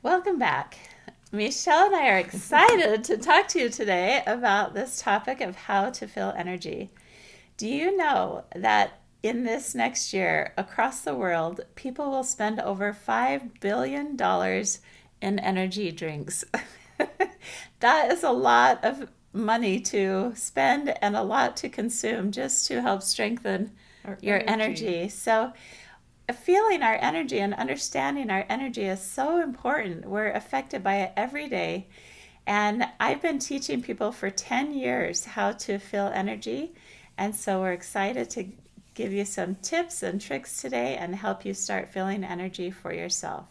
Welcome back. Michelle and I are excited to talk to you today about this topic of how to feel energy. Do you know that in this next year, across the world, people will spend over $5 billion in energy drinks? That is a lot of money to spend and a lot to consume just to help strengthen Our your energy. energy. So, feeling our energy and understanding our energy is so important. We're affected by it every day. And I've been teaching people for 10 years how to feel energy. And so we're excited to give you some tips and tricks today and help you start feeling energy for yourself.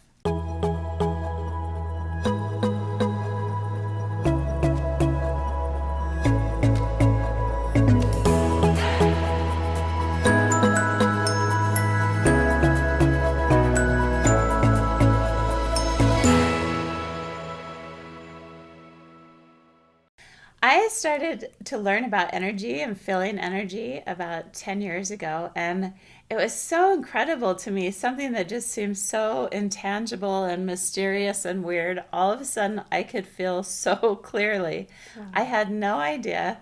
I started to learn about energy and feeling energy about 10 years ago, and it was so incredible to me, something that just seemed so intangible and mysterious and weird. All of a sudden, I could feel so clearly. I Wow. had no idea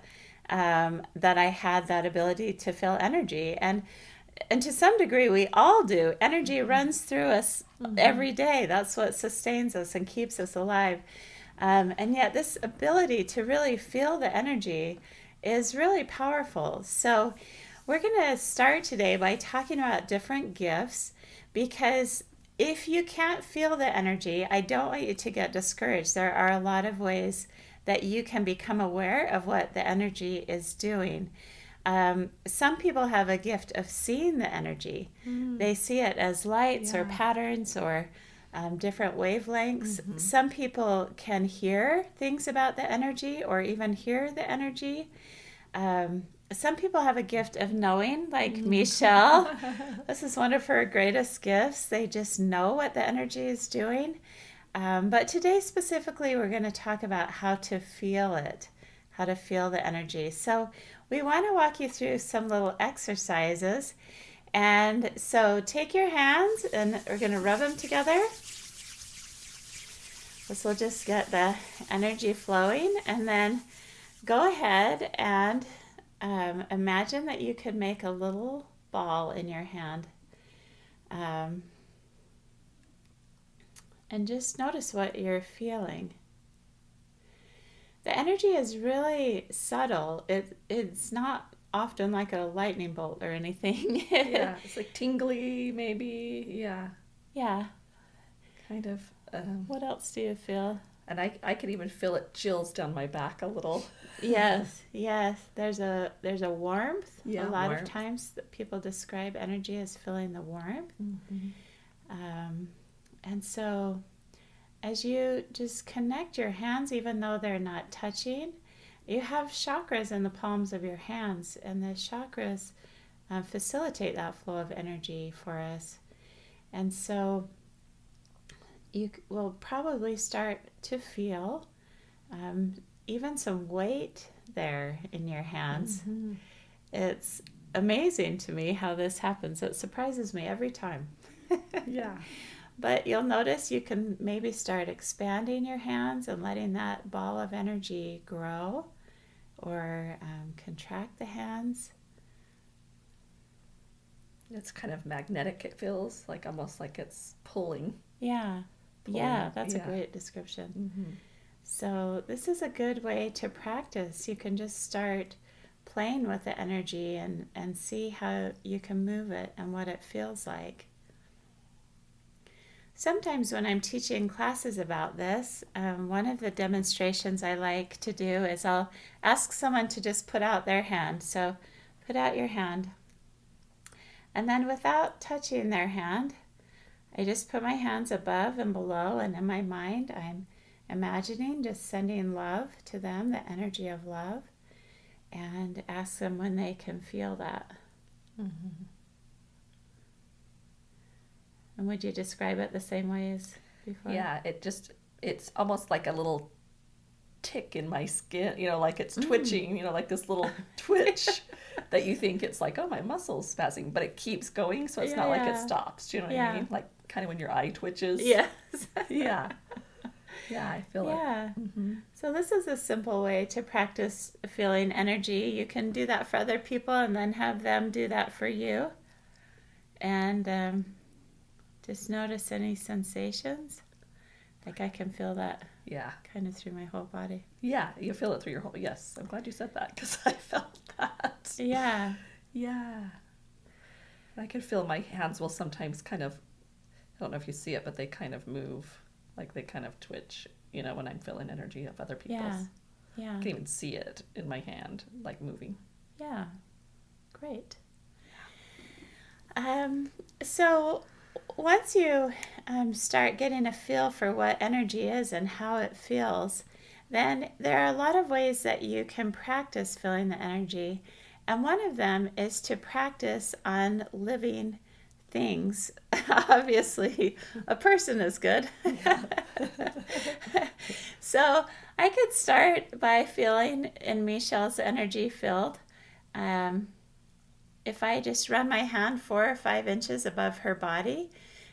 that I had that ability to feel energy. And to some degree, we all do. Energy Mm-hmm. runs through us Mm-hmm. every day. That's what sustains us and keeps us alive. And yet, this ability to really feel the energy is really powerful. So, we're going to start today by talking about different gifts because if you can't feel the energy, I don't want you to get discouraged. There are a lot of ways that you can become aware of what the energy is doing. Some people have a gift of seeing the energy. Mm. They see it as lights or Yeah. patterns or different wavelengths. Mm-hmm. Some people can hear things about the energy or even hear the energy. Some people have a gift of knowing, like Mm. Michelle. This is one of her greatest gifts. They just know what the energy is doing. But today, specifically, we're going to talk about how to feel it, how to feel the energy. So, we want to walk you through some little exercises. And so, take your hands and we're going to rub them together. This will just get the energy flowing. And then go ahead and imagine that you could make a little ball in your hand. Um, and just notice what you're feeling. The energy is really subtle. It's not often like a lightning bolt or anything. Yeah. It's like tingly, maybe. Yeah. Yeah. Kind of. What else do you feel? And I can even feel it chills down my back a little. Yes, yes. There's a warmth. A Yeah. lot of Warmth. times that people describe energy as feeling the warmth. Mm-hmm. Um, and so as you just connect your hands, even though they're not touching, you have chakras in the palms of your hands, and the chakras facilitate that flow of energy for us. And so you will probably start to feel um, even some weight there in your hands. Mm-hmm. It's amazing to me how this happens. It surprises me every time. Yeah. But you'll notice you can maybe start expanding your hands and letting that ball of energy grow or contract the hands. It's kind of magnetic, it feels like almost like it's pulling. Yeah, Pulling. yeah, that's a Yeah. great description. Mm-hmm. So, this is a good way to practice. You can just start playing with the energy and see how you can move it and what it feels like. Sometimes when I'm teaching classes about this, one of the demonstrations I like to do is I'll ask someone to just put out their hand. So put out your hand. And then without touching their hand, I just put my hands above and below, and in my mind, I'm imagining just sending love to them, the energy of love, and ask them when they can feel that. Mm-hmm. And would you describe it the same way as before? Yeah. It's almost like a little tick in my skin, like it's Mm. twitching, like this little twitch that you think it's like, oh, my muscle's spazzing, but it keeps going, so it's not like it Yeah, stops. Do you know what I yeah, mean? Like kind of when your eye twitches. yes. Yeah. Yeah, I feel it. Yeah. Mm-hmm. So this is a simple way to practice feeling energy. You can do that for other people and then have them do that for you. And just notice any sensations. Like I can feel that Yeah. kind of through my whole body. Yeah, you feel it through your whole. Yes, I'm glad you said that because I felt that. Yeah. Yeah. I can feel my hands will sometimes kind of, I don't know if you see it, but they kind of move, like they kind of twitch, when I'm feeling energy of other people's. Yeah. Yeah. I can even see it in my hand, like moving. Yeah. Great. So once you start getting a feel for what energy is and how it feels, then there are a lot of ways that you can practice feeling the energy. And one of them is to practice on living things. Obviously, a person is good. Yeah. So I could start by feeling in Michelle's energy field. If I just run my hand 4 or 5 inches above her body,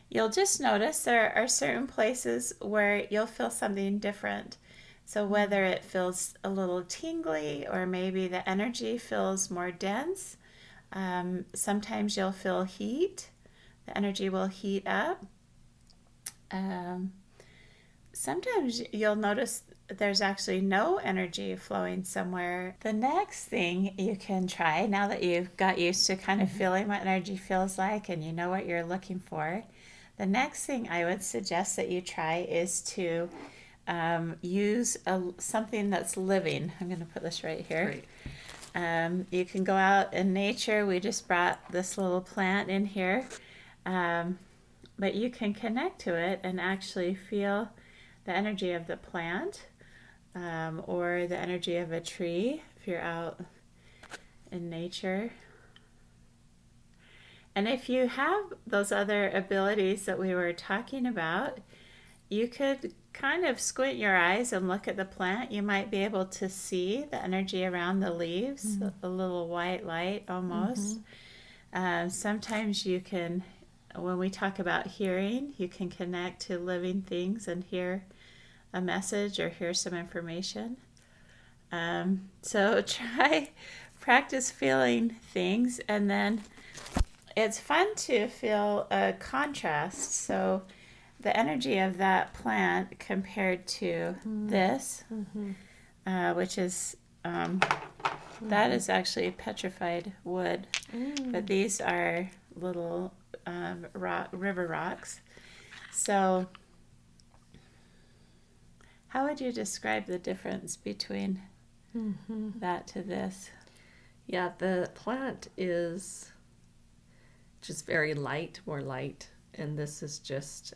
you'll just notice there are certain places where you'll feel something different. So whether it feels a little tingly or maybe the energy feels more dense, sometimes you'll feel heat. The energy will heat up. Sometimes you'll notice there's actually no energy flowing somewhere. The next thing you can try, now that you've got used to kind of feeling what energy feels like and you know what you're looking for, the next thing I would suggest that you try is to use something that's living. I'm going to put this right here. Great. You can go out in nature. We just brought this little plant in here. But you can connect to it and actually feel the energy of the plant or the energy of a tree if you're out in nature. And if you have those other abilities that we were talking about, you could kind of squint your eyes and look at the plant. You might be able to see the energy around the leaves, a little white light almost. Sometimes you can, when we talk about hearing, you can connect to living things and hear a message or hear some information. So practice feeling things, and then it's fun to feel a contrast. So the energy of that plant compared to this, which is that is actually petrified wood, but these are little river rocks. So how would you describe the difference between that to this? Yeah, the plant is just very light, more light, and this is just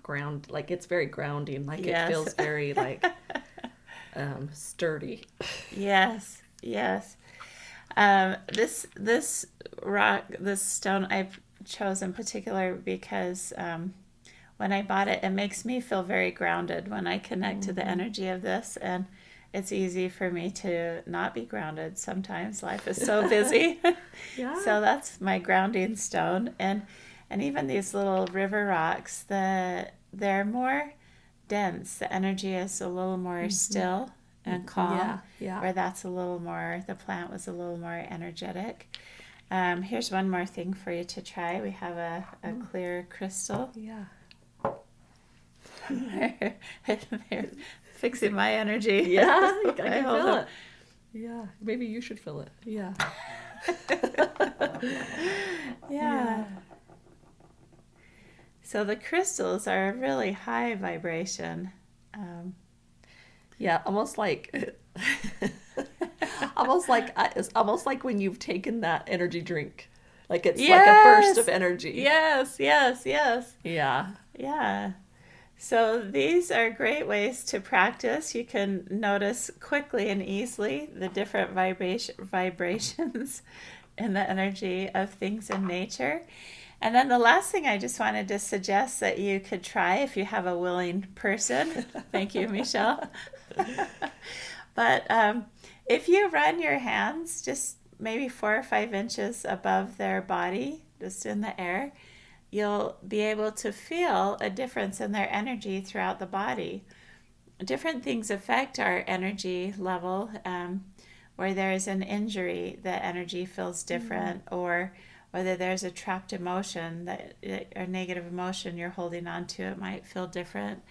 ground, like it's very grounding, like Yes. it feels very like sturdy. Yes, yes. This rock, this stone I've chosen in particular because when I bought it, it makes me feel very grounded when I connect to the energy of this, and it's easy for me to not be grounded sometimes. Life is so busy. Yeah. So that's my grounding stone. And even these little river rocks, they're more dense. The energy is a little more still and calm. Yeah. Where that's a little more, the plant was a little more energetic. Here's one more thing for you to try. We have a clear crystal. Yeah. They're fixing my energy. Yeah, I can hold feel it. it. Yeah, maybe you should feel it. Yeah. Yeah. So the crystals are a really high vibration. Yeah, almost like it's almost like when you've taken that energy drink. Like it's like a burst of energy. Yes. Yeah. Yeah. So these are great ways to practice. You can notice quickly and easily the different vibrations in the energy of things in nature. And then the last thing I just wanted to suggest that you could try if you have a willing person. Thank you, Mechelle. But if you run your hands just maybe 4 or 5 inches above their body, just in the air, you'll be able to feel a difference in their energy throughout the body. different things affect our energy level. Where there's an injury, the energy feels different, or whether there's a trapped emotion that or negative emotion you're holding on to, it might feel different.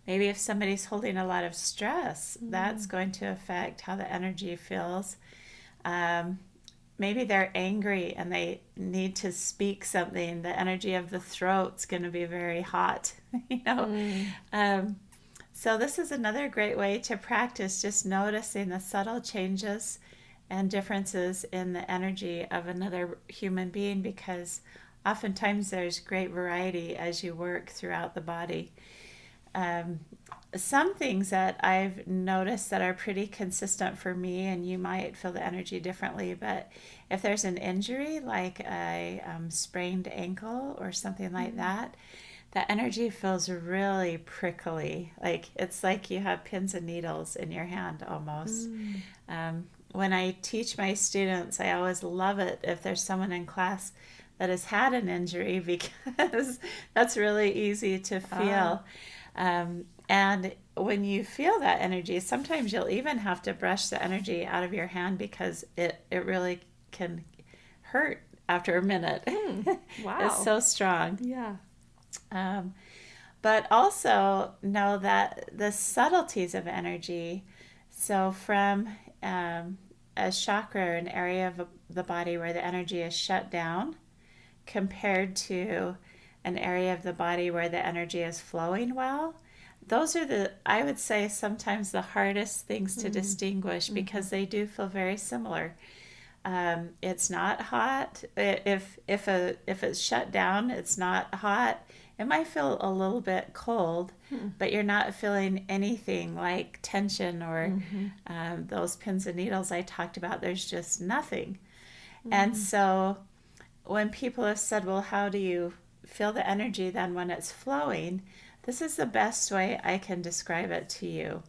Maybe if somebody's holding a lot of stress, that's going to affect how the energy feels. Um, Maybe they're angry and they need to speak something. The energy of the throat's going to be very hot, you know. Mm. Um, so this is another great way to practice just noticing the subtle changes and differences in the energy of another human being, because oftentimes there's great variety as you work throughout the body. Um, some things that I've noticed that are pretty consistent for me, and you might feel the energy differently, but if there's an injury like a sprained ankle or something like that, the energy feels really prickly. Like it's like you have pins and needles in your hand almost. Mm. When I teach my students, I always love it if there's someone in class that has had an injury, because that's really easy to Ah. feel. And when you feel that energy, sometimes you'll even have to brush the energy out of your hand because it really can hurt after a minute. Mm. It's Wow. so strong. Yeah. Um, but also know that the subtleties of energy, so from um, a chakra, or an area of the body where the energy is shut down, compared to an area of the body where the energy is flowing well, those are I would say, sometimes the hardest things to Mm. distinguish, Mm-hmm. because they do feel very similar. It's not hot. If it's shut down, it's not hot. It might feel a little bit cold, Hmm. but you're not feeling anything like tension or Mm-hmm. those pins and needles I talked about. There's just nothing. And Mm. so when people have said, well, how do you feel the energy then when it's flowing? This is the best way I can describe it to you.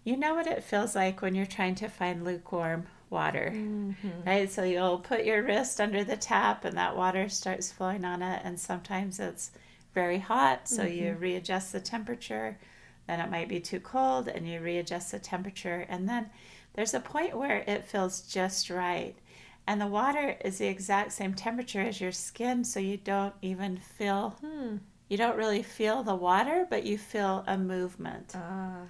You know what it feels like when you're trying to find lukewarm water, Mm-hmm. right? So you'll put your wrist under the tap and that water starts flowing on it, and sometimes it's very hot, so Mm-hmm. you readjust the temperature. Then it might be too cold and you readjust the temperature, and then there's a point where it feels just right. And the water is the exact same temperature as your skin, so you don't even feel, Hmm. you don't really feel the water, but you feel a movement, Ah.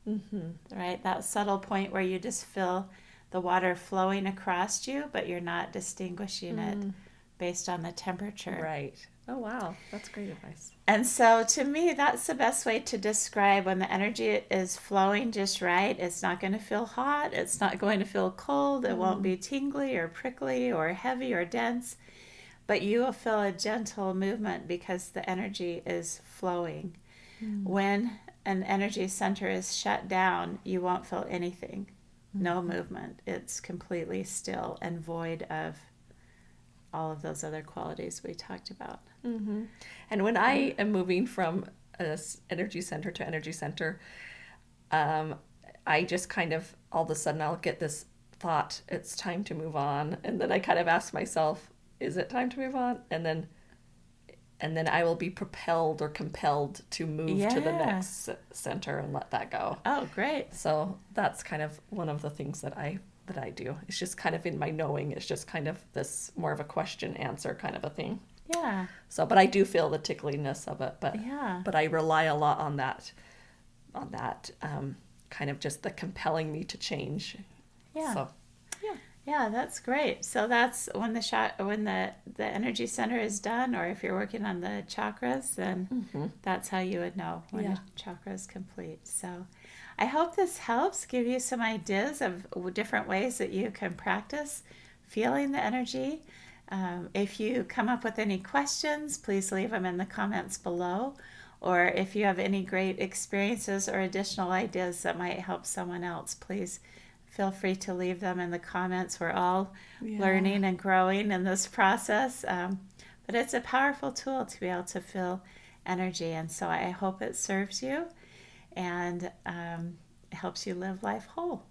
Mm-hmm. right? That subtle point where you just feel the water flowing across you, but you're not distinguishing it Mm. based on the temperature. Right. Oh, wow. That's great advice. And so to me, that's the best way to describe when the energy is flowing just right. It's not going to feel hot. It's not going to feel cold. It won't Mm. be tingly or prickly or heavy or dense, but you will feel a gentle movement because the energy is flowing. Mm. When an energy center is shut down, you won't feel anything. No Mm-hmm. movement. It's completely still and void of all of those other qualities we talked about. Mm-hmm. And when Yeah. I am moving from a energy center to energy center, um, I just kind of all of a sudden I'll get this thought, it's time to move on, and then I kind of ask myself, is it time to move on? And then I will be propelled or compelled to move to the Yeah. next center and let that go. Oh, great. So that's kind of one of the things that I do. It's just kind of in my knowing. It's just kind of this more of a question answer kind of a thing. Yeah. So, but I do feel the tickliness of it. But Yeah. but I rely a lot on that kind of just the compelling me to change. Yeah. So yeah. Yeah, that's great. So that's when the energy center is done, or if you're working on the chakras, then Mm-hmm. that's how you would know when Yeah. a chakra is complete. So I hope this helps give you some ideas of different ways that you can practice feeling the energy. If you come up with any questions, please leave them in the comments below. Or if you have any great experiences or additional ideas that might help someone else, please feel free to leave them in the comments. We're all Yeah. learning and growing in this process. But it's a powerful tool to be able to feel energy. And so I hope it serves you and helps you live life whole.